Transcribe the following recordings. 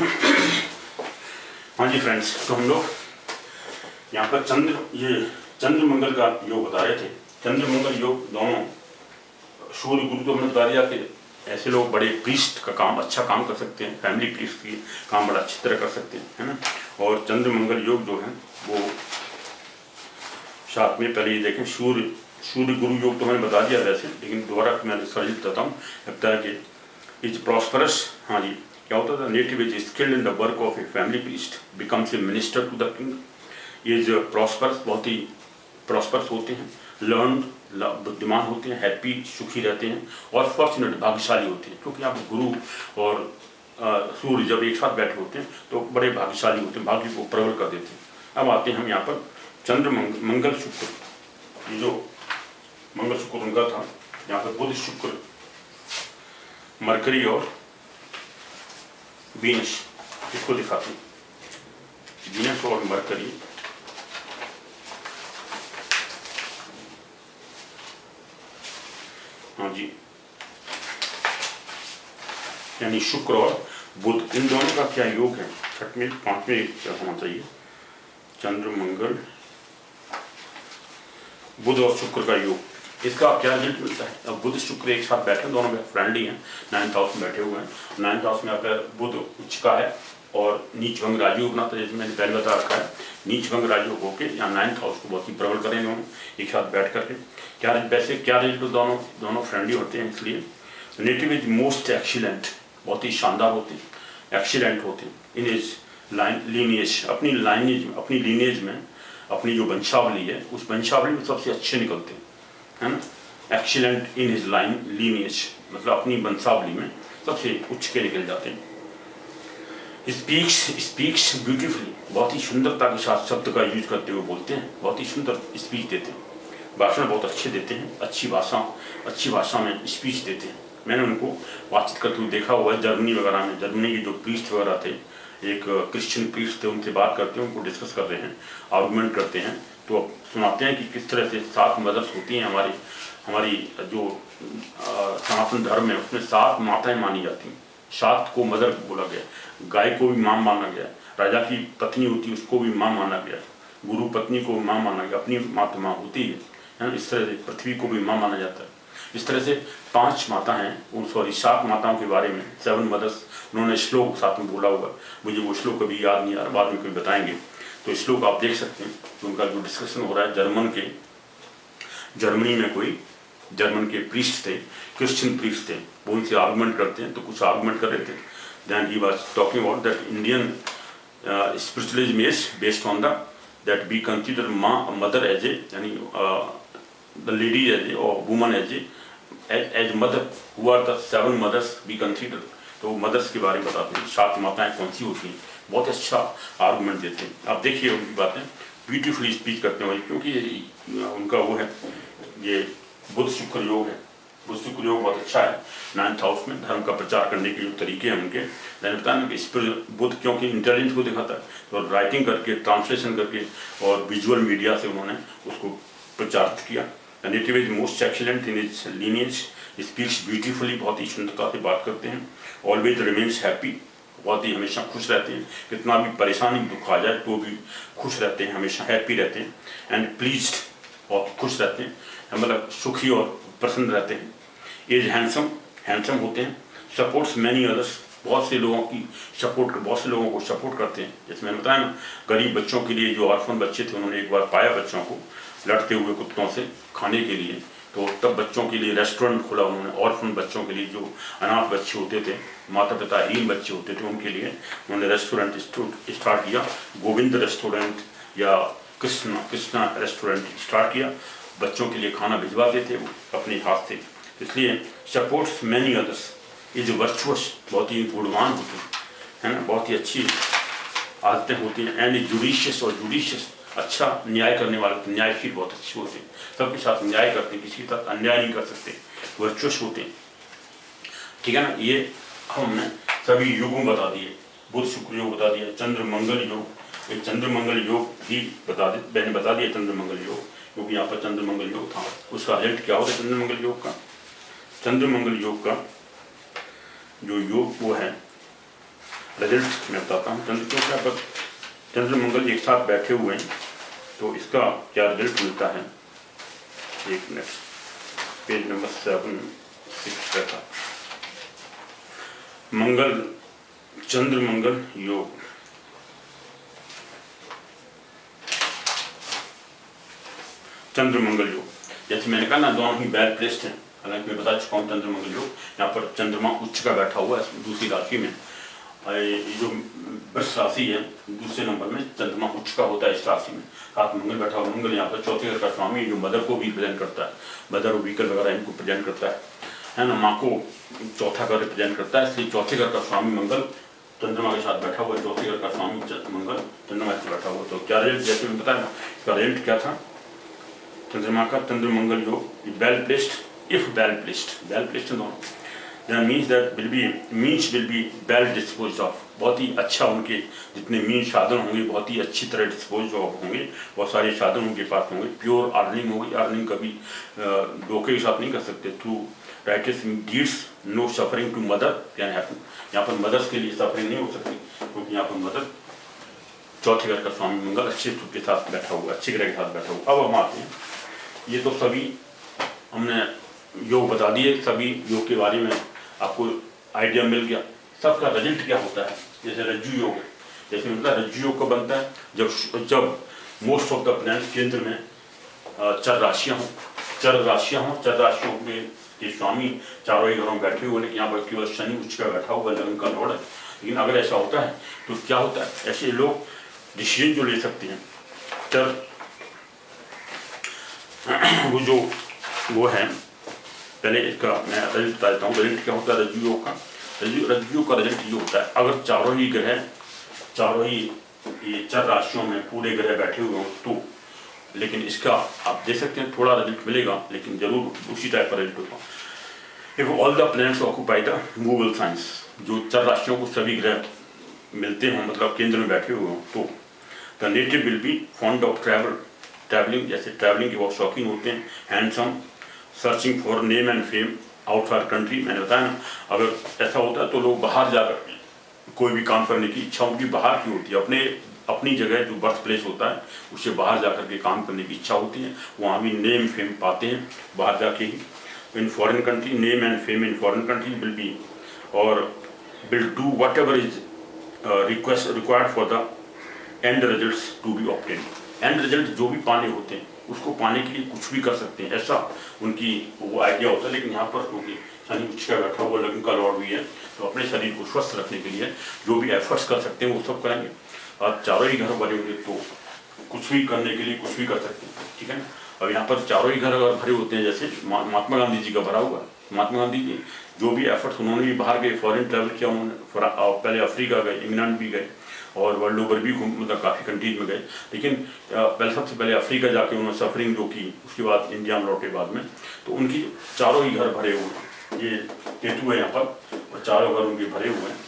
हाँ जी फ्रेंड्स, तो हम लोग यहाँ पर चंद्र मंगल का योग बता रहे थे। चंद्र मंगल योग दोनों सूर्य गुरु तो हमने बता दिया कि ऐसे लोग बड़े प्रीस्ट का काम अच्छा काम कर सकते हैं, फैमिली प्रीस्ट की काम बड़ा अच्छी तरह कर सकते हैं, है ना। और चंद्र मंगल योग जो है वो साथ में पहले ये देखें, सूर्य गुरु योग तो मैंने बता दिया वैसे, लेकिन दोबारा मैं सर्जित करता हूँ। लगता है कि इज प्रॉस्परस। हाँ जी, क्या होता था, native is skilled in the work of a family priest becomes a minister to the king. ये जो प्रॉस्परस, बहुत ही प्रॉस्परस होते हैं, लर्न बुद्धिमान होते हैं, हैप्पी सुखी रहते हैं और फॉर्चुनेट भाग्यशाली होते हैं, क्योंकि यहाँ पर गुरु और सूर्य जब एक साथ बैठे होते हैं तो बड़े भाग्यशाली होते हैं, भाग्य को प्रबल कर देते हैं। अब आते हैं हम यहाँ पर चंद्र मंगल शुक्र, ये जो मंगल शुक्र उनका था, यहाँ पर बुध शुक्र मरकरी और वीनस, इसको दिखाते हैं। वीनस और मरकरी हाँ जी, यानी शुक्र और बुध, इन दोनों का क्या योग है, छठवें पांचवें क्या होना चाहिए। चंद्र मंगल बुध और शुक्र का योग, इसका क्या रिजल्ट मिलता है। अब बुध शुक्र एक साथ बैठे, दोनों में फ्रेंडली हैं, 9th हाउस में बैठे हुए हैं। 9th हाउस में आपका बुध उच्च का है और नीच भंग राजयोग बनाता है, जैसे मैंने पहले बता रखा है। नीच भंग राजयोग होकर यहाँ 9th हाउस को बहुत ही प्रबल करेंगे हम एक साथ बैठ करके। क्या वैसे क्या रिजल्ट, दोनों फ्रेंडली होते हैं, इसलिए नेटिव इज मोस्ट एक्सीलेंट, बहुत ही शानदार होते हैं, एक्सीलेंट होते हैं। इन इज लीनिएज, अपनी लीनिएज में, अपनी जो वंशावली है उस वंशावली में सबसे अच्छे निकलते हैं, है ना। एक्सीलेंट इन हिज लीनिएज, मतलब अपनी वंशावली में सबसे उच्च के निकल जाते हैं। स्पीक्स ब्यूटीफुली, बहुत ही सुंदरता के साथ शब्द का यूज करते हुए बोलते हैं, बहुत ही सुंदर स्पीच देते हैं, भाषण बहुत अच्छे देते हैं, अच्छी भाषा में स्पीच देते हैं। मैंने उनको बातचीत करते हुए देखा हुआ है जर्मनी वगैरह में। जर्मनी के जो प्रीस्ट वगैरह थे, एक क्रिश्चियन प्रीस्ट थे, उनसे बात करते हैं, उनको डिस्कस कर रहे हैं, आर्गूमेंट करते हैं, तो सुनाते हैं कि किस तरह से 7 मदर्स होती हैं। हमारी जो सनातन धर्म है उसमें 7 माताएं मानी जाती हैं, 7 को मदर बोला गया। गाय को भी माँ माना गया, राजा की पत्नी होती है उसको भी माँ माना गया, गुरु पत्नी को माँ माना गया, अपनी माँ तो माँ होती है ना। इस तरह से पृथ्वी को भी माँ माना जाता है। इस तरह से 5 माता हैं, 7 माताओं के बारे में 7 मदर्स उन्होंने श्लोक साथ में बोला हुआ। मुझे वो श्लोक कभी याद नहीं आ रहा, बाद में कभी बताएंगे। तो श्लोक आप देख सकते हैं तो उनका जो डिस्कशन हो रहा है, जर्मनी में कोई जर्मन के प्रीस्ट थे, क्रिश्चियन प्रीस्ट थे, वो उनसे आर्गुमेंट करते हैं, तो कुछ आर्गुमेंट कर रहे थे। Then he was talking about that Indian spiritualism is based on that we consider mother as a, यानी द लेडी एज ए और woman as mother, who are the 7 mothers we consider. तो mothers के बारे में बताते हैं, 7 माताएं कौन सी होती हैं, बहुत अच्छा आर्गुमेंट देते हैं। आप देखिए उनकी बातें, ब्यूटीफुली स्पीच करते हैं, क्योंकि उनका वो है, ये बुध शुक्र योग है। बुध शुक्र योग बहुत अच्छा है 9th हाउस में, धर्म का प्रचार करने के जो तरीके हैं उनके। मैंने बताया कि इस पर बुध क्योंकि इंटेलिजेंस को दिखाता है, तो राइटिंग करके, ट्रांसलेशन करके और विजुअल मीडिया से उन्होंने उसको प्रचारित किया। Native is most excellent in is lineage, speaks beautifully, बहुत ही सुंदरता से बात करते हैं। ऑलवेज रिमेन्स हैप्पी, बहुत ही हमेशा खुश रहते हैं, कितना भी परेशानी दुख आ जाए तो भी खुश रहते हैं, हमेशा हैप्पी रहते हैं। एंड प्लीज्ड, बहुत खुश रहते हैं, मतलब सुखी और प्रसन्न रहते हैं। एज हैंडसम होते हैं। सपोर्ट्स मैनी अदर्स, बहुत से लोगों को सपोर्ट करते हैं। जैसे मैंने बताया ना, गरीब बच्चों के लिए, जो ऑर्फन बच्चे थे, उन्होंने एक बार पाया बच्चों को लड़ते हुए कुत्तों से खाने के लिए, तो तब बच्चों के लिए रेस्टोरेंट खोला उन्होंने। ऑर्फन बच्चों के लिए, जो अनाथ बच्चे होते थे, माता पिताहीन बच्चे होते थे, उनके लिए उन्होंने रेस्टोरेंट स्टार्ट किया। गोविंद रेस्टोरेंट या कृष्णा रेस्टोरेंट स्टार्ट किया। बच्चों के लिए खाना भिजवाते थे वो अपने हाथ से। इसलिए supports many others is virtuous, बहुत ही गुणवान होते हैं, है ना, बहुत ही अच्छी आदतें होती हैं। एंड जुडिशियस, और जुडिशियस अच्छा न्याय करने वाले, न्यायशील बहुत अच्छे होते हैं, सबके साथ न्याय करते हैं, किसी के साथ अन्याय नहीं कर सकते, वर्चुअस होते हैं, ठीक है ना। ये हमने सभी युगों बता दिए, बुध शुक्र योग बता दिया, चंद्र मंगल योग, एक चंद्र मंगल योग भी मैंने बता दिया चंद्र मंगल योग, क्योंकि यहाँ पर चंद्र मंगल योग था। उसका रिजल्ट क्या होगा चंद्र मंगल योग का। चंद्र मंगल योग का जो योग वो है रिजल्ट मैं बताता हूँ। चंद्र क्यों क्या चंद्र मंगल एक साथ बैठे हुए हैं तो इसका क्या रिजल्ट मिलता है। एक मिनट, पेज नंबर 7-6 का मंगल चंद्र मंगल योग। चंद्र मंगल योग जैसे मैंने कहा ना, दोनों ही वेल प्लेस्ड हैं। हालांकि मैं बता चुका हूँ चंद्र मंगल योग, यहाँ पर चंद्रमा उच्च का बैठा हुआ है दूसरी राशि में। जो वृष राशि है दूसरे नंबर में चंद्रमा उच्च का होता है इस राशि में, साथ मंगल बैठा हुआ। मंगल यहाँ पर चौथे घर का स्वामी जो मदर को भी रिप्रेजेंट करता है, मदर और व्हीकल वगैरह इनको प्रेजेंट करता है ना, माँ को चौथा घर रिप्रेजेंट करता है, इसलिए चौथे घर का स्वामी मंगल चंद्रमा के साथ बैठा हुआ है। चौथे घर का स्वामी मंगल चंद्रमा से बैठा हुआ। तो क्या रिजल्ट, जैसे मैं बताया इसका रिजल्ट क्या था चंद्रमा का, चंद्र मंगल योग well placed, if well placed दोनों, that means that will be well disposed of, बहुत ही अच्छा उनके जितने मीन साधन होंगे बहुत ही अच्छी तरह डिस्पोज होंगे, बहुत सारे साधन उनके पास होंगे, प्योर अर्निंग होगी। अर्निंग कभी धोखे के साथ नहीं कर सकते। Through righteous deeds no suffering to mother can happen, यहाँ पर मदर्स के लिए सफरिंग नहीं हो सकती क्योंकि यहाँ पर मदर चौथे घर का स्वामी मंगल अच्छे सुख के साथ बैठा हुआ, अच्छे ग्रह के साथ बैठा हुआ। अब हम आते हैं, ये तो सभी हमने योग बता दिए, सभी योग के बारे में आपको आइडिया मिल गया। सबका रिजल्ट क्या होता है, जैसे रज्जु योग है, जैसे मतलब रज्जु योग कब बनता है, जब मोस्ट ऑफ द प्लैनेट केंद्र में चर राशियाँ हों के स्वामी चारों ही घरों में बैठे हुए, लेकिन यहाँ पर केवल शनि उच्च का बैठा हुआ, लगन का लॉर्ड है। लेकिन अगर ऐसा होता है तो क्या होता है, ऐसे लोग डिसीजन जो ले सकते हैं, चर वो है, पहले इसका मैं रिजल्ट बता देता हूँ। रिजल्ट क्या होता है रज्जु योग का, रज्जु योग का रिजल्ट ये होता है, अगर चारों ही ये चार राशियों में पूरे ग्रह बैठे हुए हों तो, लेकिन इसका आप देख सकते हैं थोड़ा रिजल्ट मिलेगा, लेकिन जरूर उसी टाइप का रिजल्ट होगा। If all the planets occupy the movable science, जो चार राशियों को सभी ग्रह मिलते हों, मतलब केंद्र में बैठे हुए हों, तो the native will be fond of travelling, जैसे ट्रैवलिंग के बहुत शौकीन होते हैं, handsome, searching for name and fame outside country. मैंने बताया ना, अगर ऐसा होता है तो लोग बाहर जाकर कोई भी काम करने की इच्छा उनकी बाहर की होती है, अपनी जगह जो बर्थ प्लेस होता है उससे बाहर जाकर के काम करने की इच्छा होती है, वहाँ भी नेम फेम पाते हैं बाहर जाके ही। In foreign country name and fame in foreign country will be और will do whatever is required for the end results to be obtained. End result जो भी पाने होते हैं उसको पाने के लिए कुछ भी कर सकते हैं, ऐसा उनकी वो आइडिया होता है। लेकिन यहाँ पर क्योंकि शनि उच्च का बैठा हुआ, लग्न का लॉर्ड भी है, तो अपने शरीर को स्वस्थ रखने के लिए जो भी एफर्ट्स कर सकते हैं वो सब करेंगे। आप चारों ही घर भरे होंगे तो कुछ भी करने के लिए कुछ भी कर सकते हैं, ठीक है ना। अब यहाँ पर चारों ही घर अगर भरे होते हैं, जैसे महात्मा गांधी जी का भरा हुआ है। महात्मा गांधी जी जो भी एफर्ट्स, उन्होंने भी बाहर गए, फॉरेन ट्रैवल किया, उन्होंने पहले अफ्रीका गए, इंग्लैंड भी गए और वर्ल्ड ओवर भी मतलब काफ़ी कंट्रीज में गए, लेकिन सबसे पहले अफ्रीका जाके उन्होंने सफरिंग जो की, उसके बाद इंडिया में लौटे बाद में, तो उनकी चारों ही घर भरे हुए हैं। ये केतु है यहाँ पर और चारों घर उनके भरे हुए हैं,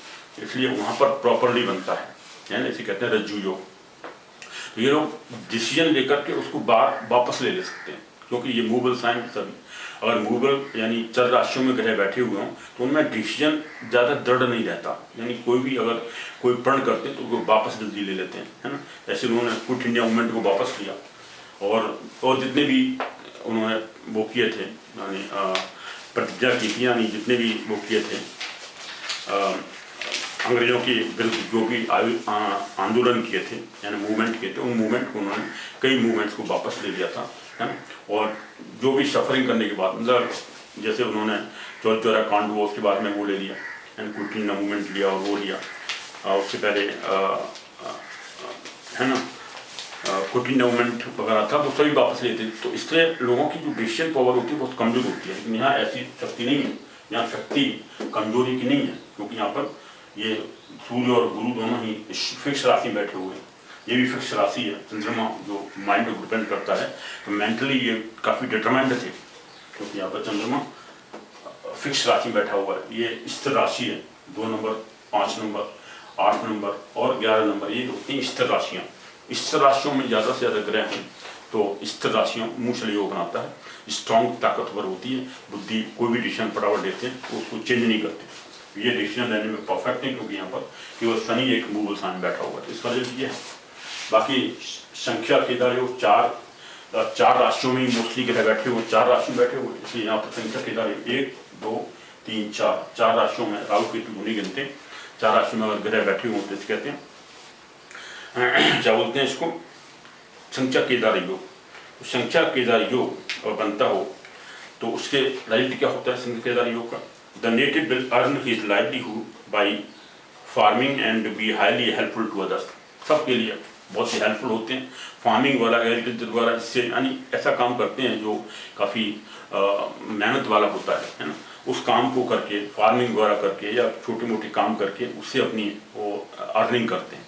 इसलिए वहाँ पर प्रॉपरली बनता है ना, इसे कहते हैं रज्जु योग। तो ये लोग डिसीजन लेकर के उसको वापस ले सकते हैं, क्योंकि ये मूवेबल साइन सभी, अगर मूवेबल यानी चर राशियों में ग्रह बैठे हुए हों तो उनमें डिसीजन ज़्यादा दृढ़ नहीं रहता, यानी कोई भी अगर कोई प्रण करते हैं तो वो वापस जल्दी ले लेते हैं, है ना। ऐसे उन्होंने क्विट इंडिया मूवमेंट को वापस लिया और जितने भी उन्होंने वो किए थे, यानी प्रतिज्ञा की थी, यानी जितने भी वो किए थे अंग्रेजों के विरुद्ध जो भी आंदोलन किए थे, यानी मूवमेंट किए थे, उन मूवमेंट को उन्होंने कई मूवमेंट्स को वापस ले लिया था, है ना। और जो भी सफरिंग करने के बाद, मतलब जैसे उन्होंने चौरा कांड हुआ उसके बाद में वो ले लिया, यानी क्विट इंडिया मूवमेंट लिया और वो लिया, उससे पहले है ना क्विट इंडिया मूवमेंट वगैरह था, वो सभी वापस लेते। तो इसलिए लोगों की जो डिसीजन पावर होती है बहुत कमजोर होती है, लेकिन यहाँ ऐसी शक्ति नहीं है, यहाँ शक्ति कमजोरी की नहीं है, क्योंकि यहाँ पर ये सूर्य और गुरु दोनों ही फिक्स राशि में बैठे हुए हैं। ये भी फिक्स राशि है, चंद्रमा जो माइंड को डिपेंड करता है, तो मेंटली ये काफ़ी डिटरमाइंड थे, क्योंकि यहाँ पर चंद्रमा फिक्स राशि में बैठा हुआ है। ये स्थिर राशि है, 2 नंबर, 5 नंबर, 8 नंबर और 11 नंबर, ये होती हैं स्थिर राशियाँ। स्थिर राशियों में ज़्यादा से ज़्यादा ग्रह हैं, तो स्थिर राशियों मूसल योग बनाता है, स्ट्रॉन्ग ताकतवर होती है, बुद्धि कोई भी डिसीजन फटाफट देते हैं तो उसको चेंज नहीं करते, ये डिसीजन लेने में परफेक्ट है, क्योंकि यहाँ पर केवल शनि एक मूवल साइन बैठा हुआ है, तो इसका रिजल्ट ये है। बाकी संख्या केदार योग चार राशियों में मोस्टली ग्रह बैठे हुए, 4 राशियों में बैठे हुए, इसलिए यहाँ पर संख्या केदार 1 2 3 4 राशियों में राहु केतु नहीं गिनते, 4 राशियों में अगर ग्रह बैठे हुए तो कहते हैं क्या बोलते हैं इसको, संख्या केदार योग। संख्या केदार योग और बनता हो तो उसके रिजल्ट क्या होता है संख्या केदार योग का, the native will earn his livelihood by farming and be highly helpful to others. सबके लिए बहुत से हेल्पफुल होते हैं, फार्मिंग वाला एग्रीकल्चर द्वारा, इससे यानी ऐसा काम करते हैं जो काफ़ी मेहनत वाला होता है ना, उस काम को करके फार्मिंग द्वारा करके या छोटे मोटे काम करके उससे अपनी वो अर्निंग करते हैं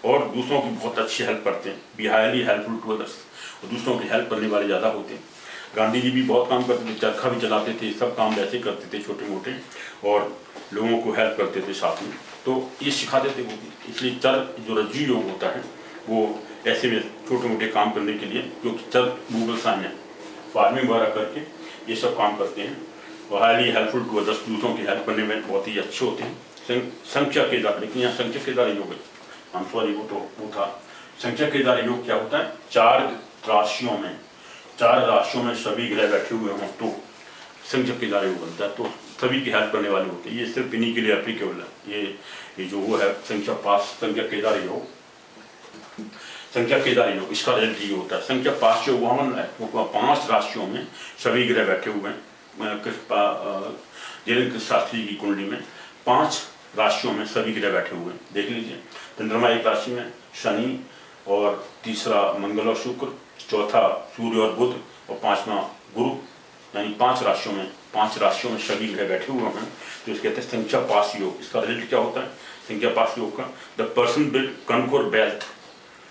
और दूसरों की बहुत अच्छी हेल्प करते हैं, be highly helpful to others, और दूसरों की हेल्प करने वाले ज़्यादा होते हैं। गांधी जी भी बहुत काम करते थे, चरखा भी चलाते थे, सब काम वैसे करते थे छोटे मोटे, और लोगों को हेल्प करते थे साथ में, तो ये सिखाते थे वो। इसलिए चर जो रज्जु योग होता है वो ऐसे में छोटे मोटे काम करने के लिए, जो कि चर गूगल साइन है, फार्मिंग द्वारा करके ये सब काम करते हैं, वो हाईली हेल्पफुल टू अदर्स, दूसरों की हेल्प करने में बहुत ही अच्छे होते हैं। संख्या केदार, लेकिन यहाँ संख्या केदार योग है, हम सॉरी वो था संख्या केदार योग क्या होता है, 4 राशियों में सभी ग्रह बैठे हुए हों तो संख्या केदार योग बनता है, तो सभी की हेल्प करने वाले होते हैं। ये सिर्फ इन्हीं के लिए एप्लीकेबल है, ये जो वो है संख्या केदार योग, संख्या केदार योग, इसका रिजल्ट ये होता है। संख्या 5 जो वहाँ है वो 5 राशियों में सभी ग्रह बैठे हुए हैं, जीरण शास्त्री की कुंडली में 5 राशियों में सभी ग्रह बैठे हुए हैं, देख लीजिए। चंद्रमा एक राशि में, शनि और तीसरा मंगल और शुक्र, चौथा सूर्य और बुध और 5वां गुरु, यानी 5 राशियों में सभी ग्रह बैठे हुए हैं, तो इसके कहते हैं संख्या 5 योग। इसका रिजल्ट क्या होता है संख्या 5 योग का, द पर्सन विल कनकोर वेल्थ,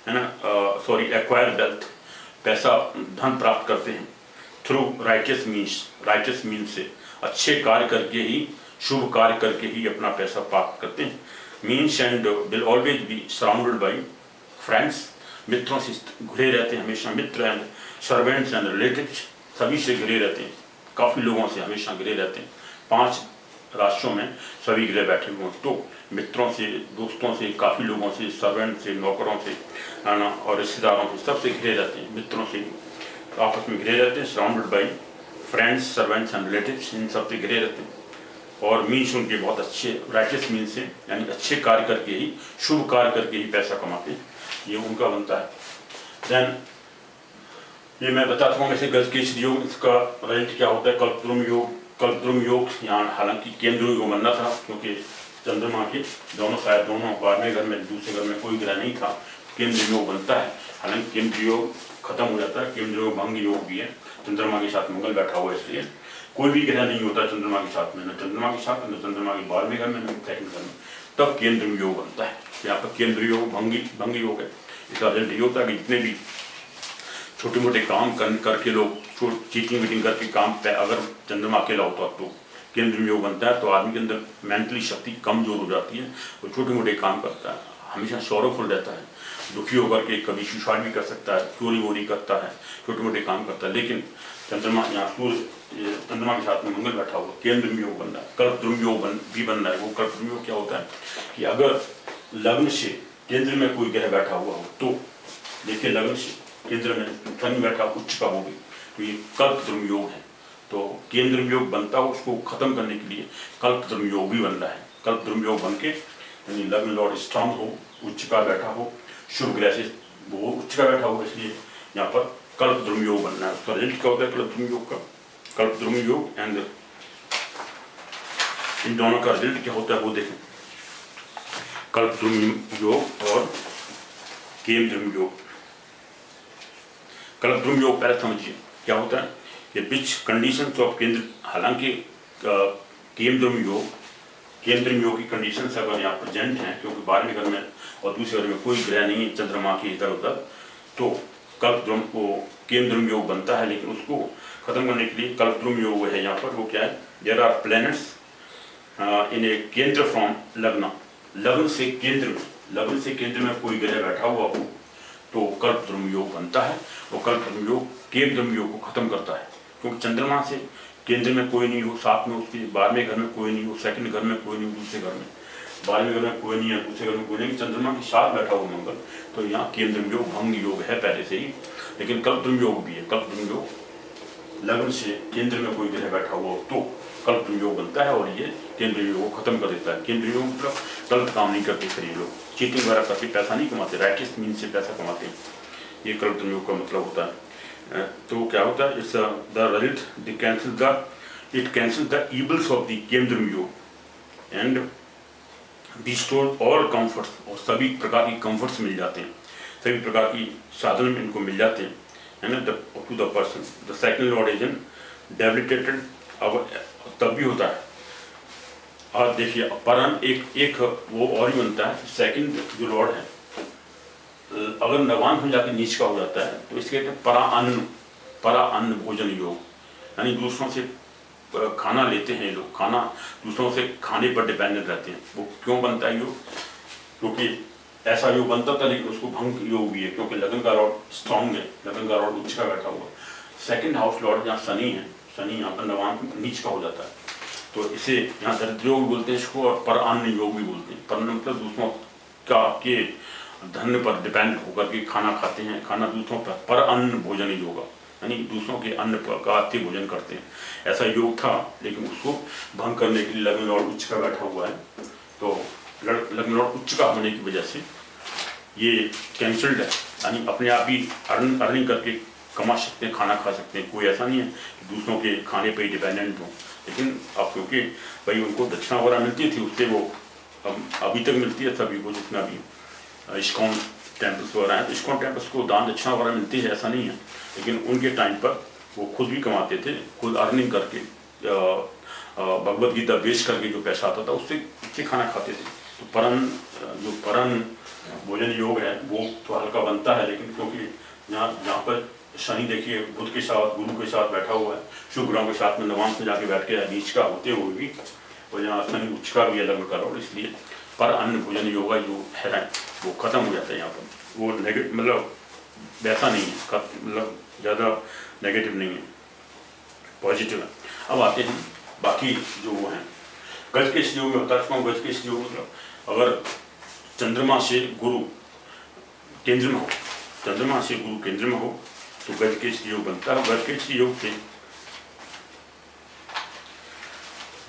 है ना, एक्वायर वेल्थ, पैसा धन प्राप्त करते हैं, थ्रू राइटियस मीन्स से, अच्छे कार्य करके ही, शुभ कार्य करके ही अपना पैसा प्राप्त करते हैं। Means and will always be surrounded by friends, मित्रों से घिरे रहते हैं हमेशा, मित्र एंड सर्वेंट्स एंड रिलेटिव्स, सभी से घिरे रहते हैं, काफ़ी लोगों से हमेशा घिरे रहते हैं। 5 राशियों में सभी ग्रह बैठे हुए हैं, तो मित्रों से, दोस्तों से, काफ़ी लोगों से, सर्वेंट से, नौकरों से, है ना, और रिश्तेदारों से, सबसे घिरे रहते हैं, मित्रों से आपस में घिरे रहते हैं, surrounded by friends, servants and relatives, इन सबसे घिरे रहते हैं। और मीन्स उनके बहुत अच्छे, राइटियस मीन्स से, यानी अच्छे कार्य करके ही, शुभ कार्य करके ही पैसा कमाते हैं, ये उनका बनता है। देन ये मैं बताता हूँ वैसे गजकेसरी योग, इसका रिजल्ट क्या होता है, कल्पद्रुम योग यहाँ हालांकि केंद्र योग बनना था, क्योंकि चंद्रमा के दोनों 12वें घर में, दूसरे घर में कोई ग्रह नहीं था, केंद्र योग बनता है। हालांकि केंद्र योग खत्म हो जाता है, केंद्र योग भंग योग भी है, चंद्रमा के साथ मंगल बैठा हुआ है, इसलिए कोई भी ग्रह नहीं होता चंद्रमा के साथ में, न चंद्रमा के साथ, न चंद्रमा के 12वें घर में, न सेकंड घर में, तब केंद्र योग बनता है। यहाँ पर केंद्र योग भंग योग है। इसका रिजल्ट ये होता है कि जितने भी छोटे मोटे काम करके लोग चीटिंग वीटिंग करके काम पे अगर चंद्रमा अकेला होता तो केंद्र योग बनता है, तो आदमी के अंदर मेंटली शक्ति कमजोर हो जाती है, वो छोटे मोटे काम करता है, हमेशा सौरवफुल रहता है, दुखी होकर के कभी सुसाइड भी कर सकता है, चोरी वोरी करता है, छोटे मोटे काम करता है। लेकिन चंद्रमा यहाँ चंद्रमा के साथ में मंगल बैठा हुआ, केंद्र योग बन रहा है, कल्पद्रुम योग भी बन रहा है। वो कल्पद्रुम योग क्या होता है कि अगर लग्न से केंद्र में कोई ग्रह बैठा हुआ हो, तो देखिए लग्न से केंद्र में शनि बैठा उच्च का हो गई, तो ये कल्पद्रुम योग है। तो केंद्र योग बनता हो, उसको खत्म करने के लिए कल्पद्रुम योग भी बन रहा है। कल्पद्रुम योग बन के यानी लग्न लॉर्ड स्ट्रांग हो, उच्च का बैठा हो, शुभ ग्रह से वो उच्च का बैठा हो, इसलिए यहाँ पर कल्पद्रुम योग बनना है। उसका रिजल्ट क्या होता है कल्पद्रुम योग का, कल्पद्रुम योग एंड इन दोनों का रिजल्ट क्या होता है वो देखें, कल्पद्रुम योग और केंद्रम योग। कल्पद्रुम योग पहले समझिए क्या होता है कि विच कंडीशंस ऑफ केंद्र, हालांकि केंद्रम योग की कंडीशंस अगर यहाँ प्रेजेंट हैं, क्योंकि 12वें घर में और दूसरे घर में कोई ग्रह नहीं है चंद्रमा के इधर उधर, तो कल्पद्रुम को केंद्रम योग बनता है। लेकिन उसको खत्म करने के लिए कल्पद्रुम योग है यहाँ पर, वो क्या है, देयर आर प्लैनेट्स इन ए केंद्र फ्रॉम लग्न, लग्न से केंद्र में कोई ग्रह बैठा हुआ हो तो कल्पद्रुम योग बनता है। वो कल्पद्रुम योग केंद्रम योग को खत्म करता है, क्योंकि चंद्रमा से केंद्र में कोई नहीं हो, साथ में उसके 12वें घर में कोई नहीं हो, सेकंड घर में कोई नहीं हो, दूसरे घर में 12वें घर में कोई नहीं है, दूसरे घर में कोई नहीं, चंद्रमा के साथ बैठा हुआ मंगल, तो यहाँ केंद्र योग भंग योग है पहले से ही। लेकिन कल्पद्रुम योग भी है। कल्पद्रुम योग लग्न से केंद्र में कोई ग्रह बैठा हुआ हो तो कल्पद्रुम योग बनता है, और ये केंद्र योग को खत्म कर देता है। केंद्र योग मतलब गलत काम नहीं करते फिर ये लोग, चीटिंग वगैरह करके पैसा नहीं कमाते, राइटिस मीन से पैसा कमाते हैं, ये कल्पद्रुम योग का मतलब होता है। तो क्या होता है, it's the result it cancels the evils of the केंद्रम योग एंड bestows all comforts, और सभी प्रकार की कंफर्ट्स मिल जाते हैं, सभी प्रकार की साधन इनको मिल जाते हैं, है ना, to the person. The second lord is debilitated, अब तब भी होता है। और देखिए परन एक वो और ही बनता है, सेकंड जो लॉर्ड है अगर नवान हो जाकर नीच का हो जाता है तो इसके कहते हैं परा अन्न भोजन योग, यानी दूसरों से खाना लेते हैं लोग, खाना दूसरों से खाने पर डिपेंडेंट रहते हैं। वो क्यों बनता है योग, क्योंकि ऐसा योग बनता था, लेकिन उसको भंग योग भी है क्योंकि लगन का लॉर्ड स्ट्रॉन्ग है, लगन का लॉर्ड उच्च का बैठा हुआ। सेकंड हाउस लॉर्ड जहाँ शनि है, शनि यहाँ पर नवान नीच का हो जाता है, तो इसे यहाँ दरिद्र योग बोलते हैं इसको, और पर अन्न योग भी बोलते हैं। पर मतलब दूसरों का के धन पर डिपेंड होकर के खाना खाते हैं, खाना दूसरों पर अन्न भोजन ही होगा, यानी दूसरों के अन्न का आत्य भोजन करते हैं, ऐसा योग था। लेकिन उसको भंग करने के लिए लग्न लॉर्ड उच्च का बैठा हुआ है, तो लग्न लॉर्ड उच्च का होने की वजह से ये कैंसल्ड है, यानी अपने आप ही अर्निंग करके कमा सकते हैं, खाना खा सकते हैं, कोई ऐसा नहीं है कि दूसरों के खाने पर ही डिपेंडेंट हो। लेकिन अब क्योंकि भाई उनको दक्षिणा वगैरह मिलती थी, उससे वो अभी तक मिलती है सभी को, जितना भी इस्कॉन टेम्पल्स वगैरह हैं, तो इस्कॉन टेम्पल्स को दान दक्षिणा वगैरह मिलती है, ऐसा नहीं है। लेकिन उनके टाइम पर वो खुद भी कमाते थे, खुद अर्निंग करके भगवद गीता बेच करके जो पैसा आता था उससे खाना खाते थे। तो परन भोजन योग है वो तो हल्का बनता है, लेकिन क्योंकि जहाँ पर शनि देखिए बुध के साथ गुरु के साथ बैठा हुआ है, शुभ ग्रहों के साथ में नवांश में जाके बैठ के नीच का होते हुए भी, और यहाँ शनि उच्च का भी अलग करो, इसलिए पर अन्न भोजन योगा जो है वो खत्म हो जाता है यहाँ पर। वो नेगेटिव मतलब वैसा नहीं है, मतलब ज़्यादा नेगेटिव नहीं है, पॉजिटिव है। अब आते हैं बाकी जो वो हैं गज के योग में। बता चुका हूँ गज के योग मतलब अगर चंद्रमा से गुरु केंद्र में हो, चंद्रमा से गुरु केंद्र में हो तो गज के योग बनता है। गज के योग से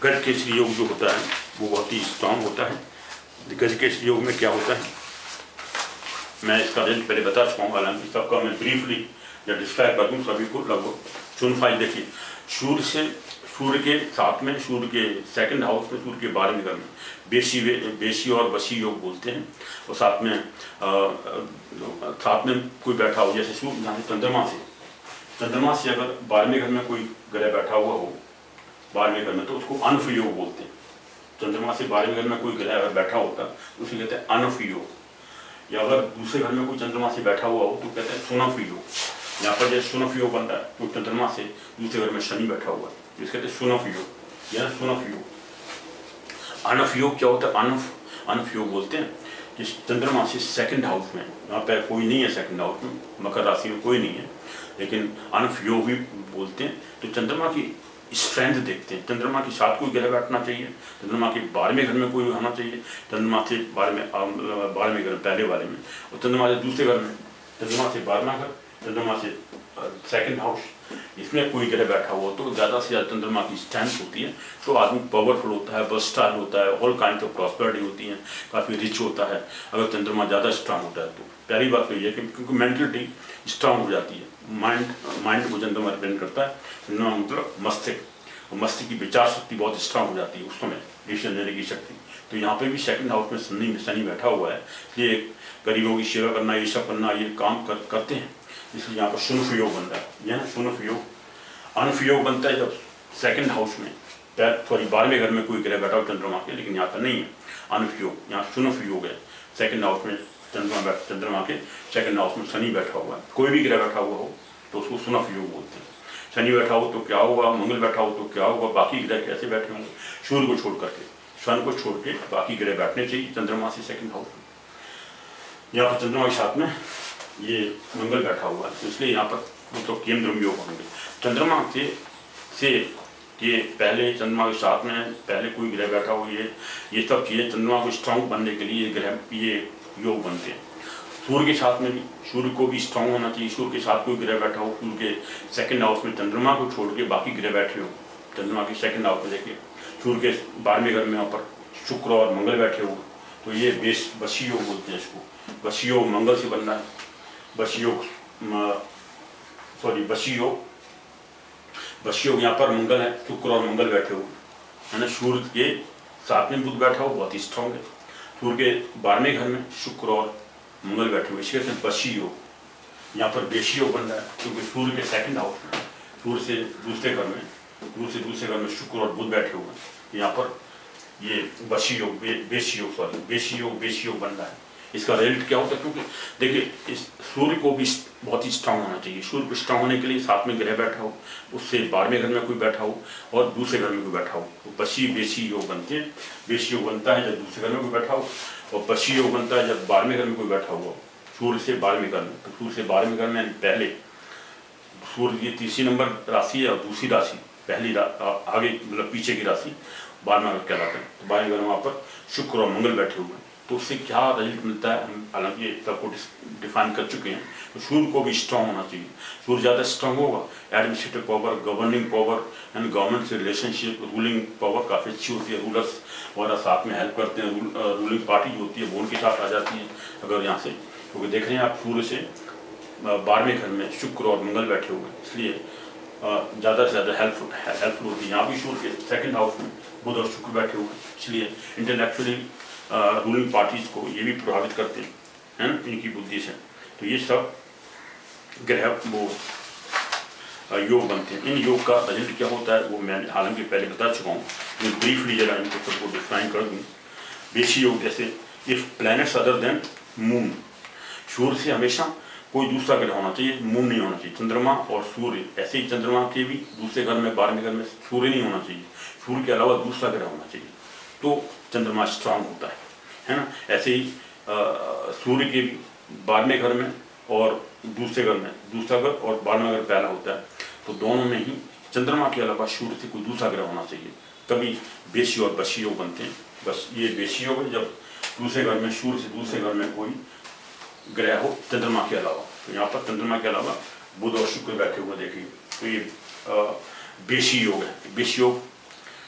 गज के योग जो होता है वो बहुत ही स्ट्रांग होता है। गज के योग में क्या होता है मैं इसका रेंज पहले बता चुका हूँ, हालांकि सबका मैं ब्रीफली या डिस्क्राइब कर दूँ सभी को। लगभग चुनफाई देखिए, सूर्य के साथ में, सूर्य के सेकंड हाउस में, सूर्य के 12वें घर में बेशी और वशी योग बोलते हैं। और साथ में कोई बैठा हो, जैसे सूर्य यहाँ चंद्रमा से अगर 12वें घर में कोई ग्रह बैठा हुआ हो 12वें घर में, तो उसको अनफ योग बोलते हैं। चंद्रमा से 12वें घर में कोई ग्रह अगर बैठा होता तो उसे कहते हैं अनफ योग। या अगर दूसरे घर में कोई चंद्रमा से बैठा हुआ हो तो कहते हैं सुनफ योग। यहाँ पर जैसे सुनफ योग बन रहा है तो चंद्रमा से दूसरे घर में शनि बैठा हुआ है, जिसके कहते हैं सुनफ योग या सुनफ योग। अनफ योग क्या होता है, अनफ योग बोलते हैं कि चंद्रमा से सेकंड हाउस में, यहाँ पर कोई नहीं है सेकंड हाउस में, मकर राशि में कोई नहीं है, लेकिन अनफ योग भी बोलते हैं। तो चंद्रमा की स्ट्रेंथ देखते हैं, चंद्रमा के साथ कोई ग्रह बैठना चाहिए, चंद्रमा के 12वें घर में कोई होना चाहिए, चंद्रमा से 12वें घर पहले वाले में, और चंद्रमा से दूसरे घर में, चंद्रमा से 12वां घर, चंद्रमा से सेकंड हाउस, इसमें कोई ग्रह बैठा हुआ तो ज़्यादा से ज़्यादा चंद्रमा की स्ट्रेंथ होती है, तो आदमी पावरफुल होता है, वर्सटाइल होता है, ऑल काइंड ऑफ प्रॉस्पेरिटी होती है, काफ़ी रिच होता है अगर चंद्रमा ज़्यादा स्ट्रांग होता है। तो पहली बात तो ये है कि क्योंकि मेंटलिटी स्ट्रांग हो जाती है, माइंड को चंद्रमा डिपेंड करता है, चंद्रमा मतलब मस्तिष्क की विचार शक्ति बहुत स्ट्रांग हो जाती है उस समय, डिसीजन लेने की शक्ति। तो यहाँ पे भी सेकंड हाउस में शनि बैठा हुआ है, ये गरीबों की सेवा करना, ये सब करना, ये काम करते हैं, इसलिए यहाँ पर शुनफ योग बन रहा है। यह शुनफ योग अनफ योग बनता है जब सेकंड हाउस में, सॉरी 12वें घर में कोई ग्रह बैठा हो चंद्रमा के, लेकिन यहाँ पर नहीं है अनफ योग, यहाँ शुनफ योग है। सेकंड हाउस में चंद्रमा के सेकंड हाउस में शनि बैठा हुआ है, कोई भी ग्रह बैठा हुआ हो तो उसको शुनफ योग बोलते हैं। शनि बैठा हो तो क्या होगा, मंगल बैठा हो तो क्या होगा, बाकी ग्रह कैसे बैठे होंगे, सूर्य को छोड़ करके, सन को छोड़ के बाकी ग्रह बैठने चाहिए चंद्रमा से सेकंड हाउस में। यहाँ पर चंद्रमा के साथ में ये मंगल बैठा हुआ है, तो इसलिए यहाँ पर मतलब केंद्रम योग होंगे। चंद्रमा से ये पहले चंद्रमा के साथ में पहले कोई ग्रह बैठा हो, ये सब चीज़ें चंद्रमा को स्ट्रांग बनने के लिए ये योग बनते हैं। सूर्य के साथ में भी, सूर्य को भी स्ट्रांग होना चाहिए। सूर्य के साथ कोई ग्रह बैठा हो, सूर्य के सेकंड हाउस में चंद्रमा को छोड़ के बाकी ग्रह बैठे हो, चंद्रमा के सेकंड हाउस में देखिए सूर्य के 12वें घर में यहाँ पर शुक्र और मंगल बैठे हो, तो ये वशी योग बोलते हैं इसको। वशी योग मंगल से बनना है। वशी योग यहाँ पर मंगल है, शुक्र और मंगल बैठे हो, है ना। सूर्य के साथ में बुध बैठा हो, बहुत ही स्ट्रांग है। सूर्य के 12वें घर में शुक्र और मंगल बैठे हुए, इसके वशी योग। यहाँ पर बेशी योग बन रहा है क्योंकि सूर्य के सेकंड हाउस में, सूर्य से दूसरे घर में शुक्र और बुध बैठे हुए हैं। यहाँ पर ये वशी योग बेशी योग बन रहा है। इसका रिजल्ट क्या होता है, क्योंकि देखिए इस सूर्य को भी बहुत ही स्ट्रांग होना चाहिए। सूर्य को स्ट्रांग होने के लिए साथ में ग्रह बैठा हो, उससे 12वें घर में कोई बैठा हो और दूसरे घर में कोई बैठा हो, तो बेशी योग बनते हैं। बेशी योग बनता है जब दूसरे घर में कोई बैठा हो, और वशी योग बनता है जब 12वें घर में कोई बैठा हुआ सूर्य से 12वें घर में। तो सूर्य से 12वें घर में पहले सूर्य की तीसरी नंबर राशि है और दूसरी राशि पहली आगे मतलब पीछे की राशि 12वां घर कहलाता है। तो 12वें घर में वहाँ पर शुक्र और मंगल बैठे हुए हैं, तो उससे क्या रिजल्ट मिलता है हम हालांकि ये सबको डिफाइन कर चुके हैं। तो सूर्य को भी स्ट्रांग होना चाहिए। सूर्य ज़्यादा स्ट्रांग होगा, administrative power, governing power and government से रिलेशनशिप, रूलिंग पावर काफ़ी अच्छी होती है। रूलर्स वगैरह साथ में हेल्प करते हैं, रूलिंग पार्टी जो होती है वो उनके साथ आ जाती है अगर यहाँ से, क्योंकि देख रहे हैं आप सूर्य से 12वें घर में शुक्र और मंगल बैठे हुए, इसलिए ज़्यादा से ज़्यादा हेल्पफुल होती है। यहाँ भी सूर्य के सेकंड हाउस में बुध और शुक्र बैठे हुए हैं, इसलिए इंटेलेक्चुअली रूलिंग पार्टीज को ये भी प्रभावित करते हैं इनकी बुद्धि से। तो ये सब ग्रह वो योग बनते हैं। इन योग का रिजल्ट क्या होता है वो मैं हालांकि पहले बता चुका हूँ, मैं ब्रीफली जरा इनको सबको डिफाइन कर दूँ। बेशी योग जैसे if planets other than moon, सूर्य से हमेशा कोई दूसरा ग्रह होना चाहिए, मून नहीं होना चाहिए। चंद्रमा और सूर्य, ऐसे ही चंद्रमा के भी दूसरे घर में 12वें घर में सूर्य नहीं होना चाहिए, सूर्य के अलावा दूसरा ग्रह होना चाहिए, तो चंद्रमा स्ट्रांग होता है ना। ऐसे ही सूर्य के 12वें घर में और दूसरे घर में दूसरा घर और 12वां घर पहला होता है, तो दोनों में ही चंद्रमा के अलावा सूर्य से कोई दूसरा ग्रह होना चाहिए, तभी बेशी और वशी योग बनते हैं। बस ये बेशी योग है जब दूसरे घर में सूर्य से दूसरे घर में कोई ग्रह हो चंद्रमा के अलावा। तो यहाँ पर चंद्रमा के अलावा बुध और शुक्र बैठे हुए देखिए, तो ये बेशी योग है। बेशी योग,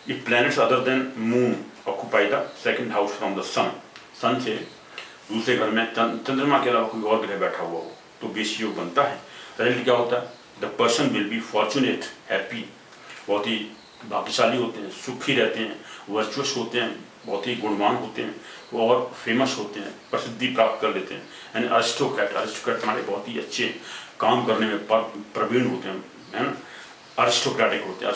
if planets other than moon occupy the second house from the sun, sun से दूसरे घर में चंद्रमा के अलावा कोई और ग्रह बैठा हुआ हो तो बेशी योग बनता है। रिजल्ट क्या होता है, the person will be fortunate, happy, बहुत ही भाग्यशाली होते हैं, सुखी रहते हैं, वर्चुअस होते हैं, बहुत ही गुणवान होते हैं और फेमस होते हैं, प्रसिद्धि प्राप्त कर लेते हैं। यानी अरिस्टोक्रेट, अरिस्टोक्रेट हमारे बहुत ही अच्छे काम करने में प्रवीण होते हैं, है ना, अरिस्टोक्रेटिक होते हैं,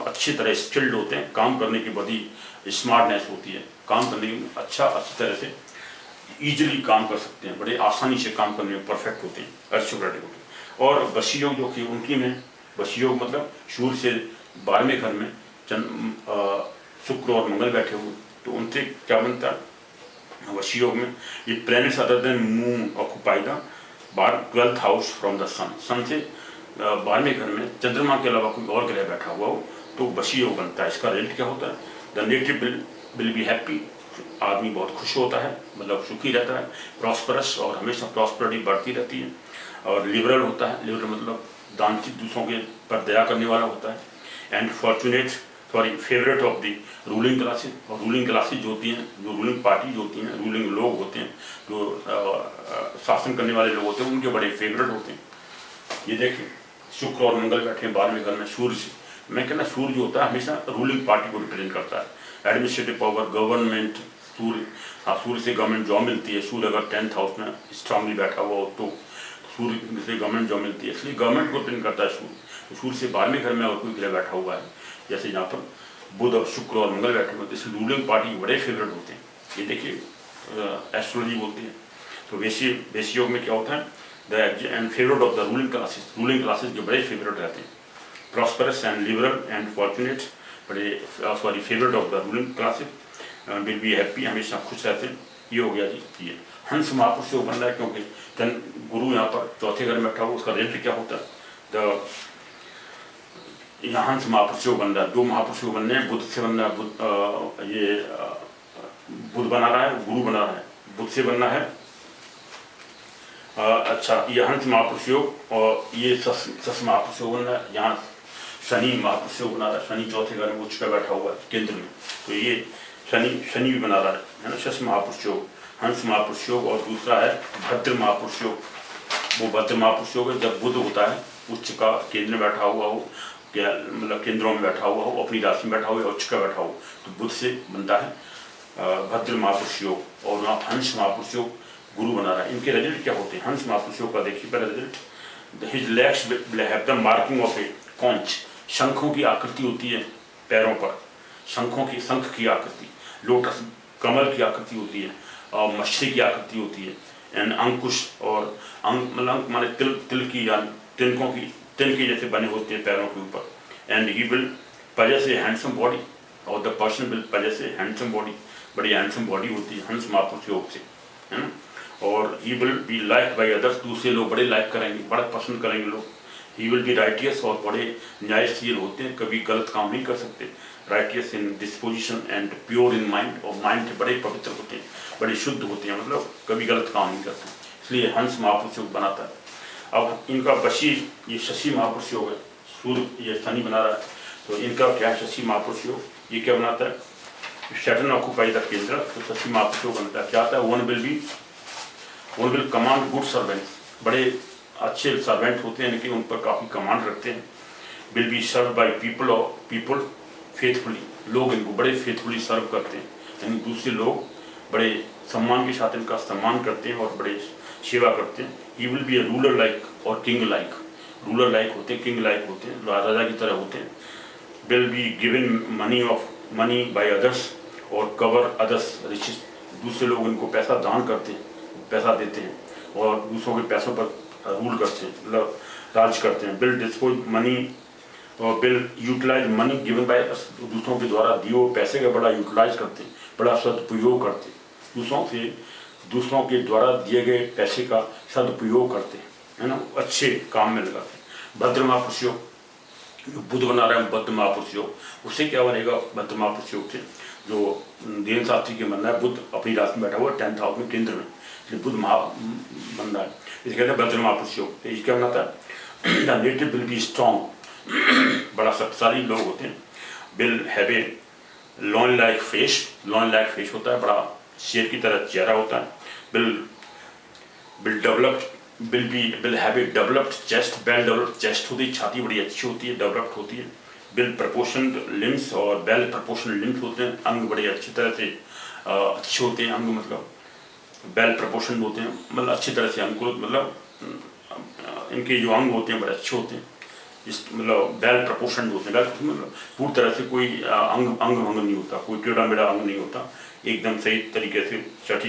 अच्छी तरह स्किल्ड होते हैं, काम करने की बहुत ही स्मार्टनेस होती है, काम करने की अच्छी तरह से ईजिली काम कर सकते हैं, बड़े आसानी से काम करने में परफेक्ट होते हैं, अरिस्टोक्रेटिक होते हैं। और वशी योग जो कि उनकी में, वशी योग मतलब सूर्य से 12वें घर में शुक्र और मंगल बैठे हुए, तो उनसे क्या बनता है वशी योग में, ये planets other than moon occupy the 12th house from the sun, sun से 12वें घर में चंद्रमा के अलावा कोई और ग्रह बैठा हुआ हो तो वशी योग बनता है। इसका रिजल्ट क्या होता है, the native will be happy, आदमी बहुत खुश होता है, मतलब सुखी रहता है, प्रॉस्परस, और हमेशा प्रॉस्पेरिटी बढ़ती रहती है, और लिबरल होता है, लिबरल मतलब दानचित, दूसरों के पर दया करने वाला होता है, and fortunate, favourite of the ruling classes, और रूलिंग क्लासेज जो होती हैं, जो रूलिंग पार्टीज होती हैं, रूलिंग लोग होते हैं, जो शासन करने वाले लोग होते हैं, उनके बड़े फेवरेट होते हैं। ये देखिए शुक्र और मंगल बैठे हैं 12वें घर में सूर्य से, मैं कहना सूर्य जो होता है हमेशा रूलिंग पार्टी को रिप्रेजेंट करता है, एडमिनिस्ट्रेटिव पावर, गवर्नमेंट, सूर्य से गवर्नमेंट जॉब मिलती है। सूर्य अगर 10th हाउस में स्ट्रांगली बैठा हुआ हो तो सूर्य से गवर्नमेंट जॉब मिलती है, इसलिए गवर्नमेंट को रिप्रेजेंट करता है सूर्य। तो सूर्य से 12वें घर में अगर कोई ग्रह बैठा हुआ है, जैसे यहाँ पर बुध और शुक्र और मंगल बैठे हुए, तो इसलिए रूलिंग पार्टी बड़े फेवरेट होते हैं। ये देखिए एस्ट्रोलॉजी बोलती है। तो वैसी योग में क्या होता है, the and favourite of the ruling classes जो बड़े फेवरेट रहते हैं, prosperous and liberal and fortunate, बड़े favourite of the ruling classes, will be happy, हमेशा खुश रहते हैं। ये हो गया जी। ये हंस महापुरुष से बन रहा है क्योंकि गुरु यहाँ पर चौथे घर में बैठा हुआ, उसका रिजल्ट क्या होता है, द यहाँ हंस महापुरुष योग बन रहा है, 2 महापुरुष योग बनने हैं, बुध से बन रहा है, बुध बना रहा है, गुरु बना रहा है, बुध से बनना है। अच्छा, ये हंस महापुरुष योग और ये सस महापुरुष योग बन रहा है। यहाँ शनि महापुरुष योग बना रहा है, शनि चौथे घर में उच्च पे बैठा हुआ है केंद्र में, तो ये शनि भी बना रहा है ना, शस महापुरुष योग, हंस महापुरुष योग। और दूसरा है भद्र महापुरुष योग, वो भद्र महापुरुष योग है जब बुध होता है उच्च का केंद्र में बैठा हुआ हो, क्या मतलब केंद्रों में बैठा हुआ हो, अपनी राशि में बैठा हुआ, उच्च का बैठा हो, तो बुध से बनता है भद्र महापुरुष योग। और वहाँ हंस महापुरुष योग गुरु बना रहा है। इनके रिजल्ट क्या होते हैं? हंस महापुरुष योग का देखिए पहले result, his legs have the marking of a conch, शंखों की आकृति होती है पैरों पर, शंख की आकृति, लोटस कमल की आकृति होती है, और मछली की आकृति होती है, एंड अंकुश और अंक माने तिल की या तिनके जैसे बने होते हैं पैरों के ऊपर। And he will possess a handsome body, और the person will possess a handsome body, बड़ी हैंडसम बॉडी होती है हंस महापुरुष योग से, है ना। और he will be like by others, दूसरे लोग बड़े लाइक करेंगे, बड़ा पसंद करेंगे लोग। ही विल बी राइटियस, और बड़े न्यायशील होते हैं, कभी गलत काम नहीं कर सकते। Righteous in disposition and pure in mind, और माइंड के बड़े पवित्र होते हैं, बड़े शुद्ध होते हैं, मतलब कभी गलत काम नहीं करते, इसलिए हंस महापुरुष योग बनाता है। अब इनका बशी ये शशि महापुरुष योग है, सूर्य ये शनि बना रहा है, तो इनका क्या है शशि महापुरुष योग, ये क्या बनाता है? सैटर्न ऑक्युपाई द केंद्र, तो शशि महापुरुष योग बनता है। क्या आता है? One will command good servants, बड़े अच्छे सर्वेंट होते हैं, लेकिन उन पर काफ़ी कमांड रखते हैं। Will be serve by people faithfully, लोग इनको बड़े फेथफुली सर्व करते हैं, यानी दूसरे लोग बड़े सम्मान के साथ इनका सम्मान करते हैं और बड़े सेवा करते हैं। ही will B A ruler like और किंग लाइक, रूलर लाइक होते हैं, किंग लाइक होते हैं, राजा की तरह होते हैं। Will be given money by others और कवर अदर्स रिचेस, दूसरे लोग इनको पैसा दान करते हैं, पैसा देते हैं और दूसरों के पैसों पर रूल करते हैं, मतलब राज करते हैं। विल डिस्पोज मनी और will utilize money given by us, दूसरों के द्वारा दिए हुए पैसे का बड़ा यूटिलाइज करते हैं, बड़ा सदुपयोग करते हैं, दूसरों के द्वारा दिए गए पैसे का सदुपयोग करते हैं, है ना, अच्छे काम में लगाते हैं। भद्र महापुरुष योग, बुध बना रहा है भद्र महापुरुष योग, उससे क्या बनेगा? भद्र महापुरुष योग से जो देन शास्त्री के बनना है, बुध अपनी राशि में बैठा हुआ 10th हाउस में केंद्र में, इसलिए बुध बन रहा है, इसे कहते हैं भद्र महापुरुष योग। तो क्या बनाता है? The native will be strong, बड़ा शक्तिशाली लोग होते हैं। Will have a lawn like face, lawn like face होता है, बड़ा शेर की तरह चेहरा होता है। Will have a developed chest, well developed chest होती है, छाती बड़ी अच्छी होती है, डेवलप्ड होती है। वेल प्रपोर्शनड लिम्स, और वेल प्रपोर्शनड लिम्स होते हैं, अंग बड़े अच्छी तरह से अच्छे होते हैं, अंग मतलब वेल प्रपोर्शनड होते हैं, मतलब अच्छी तरह से अंकुरित, मतलब इनके जो अंग होते हैं बड़े अच्छे होते हैं, इस मतलब वेल प्रपोर्शनड होते हैं, मतलब पूरी तरह से कोई अंग भंग नहीं होता, कोई टेढ़ा मेढ़ा अंग नहीं होता, एकदम सही तरीके से सटीक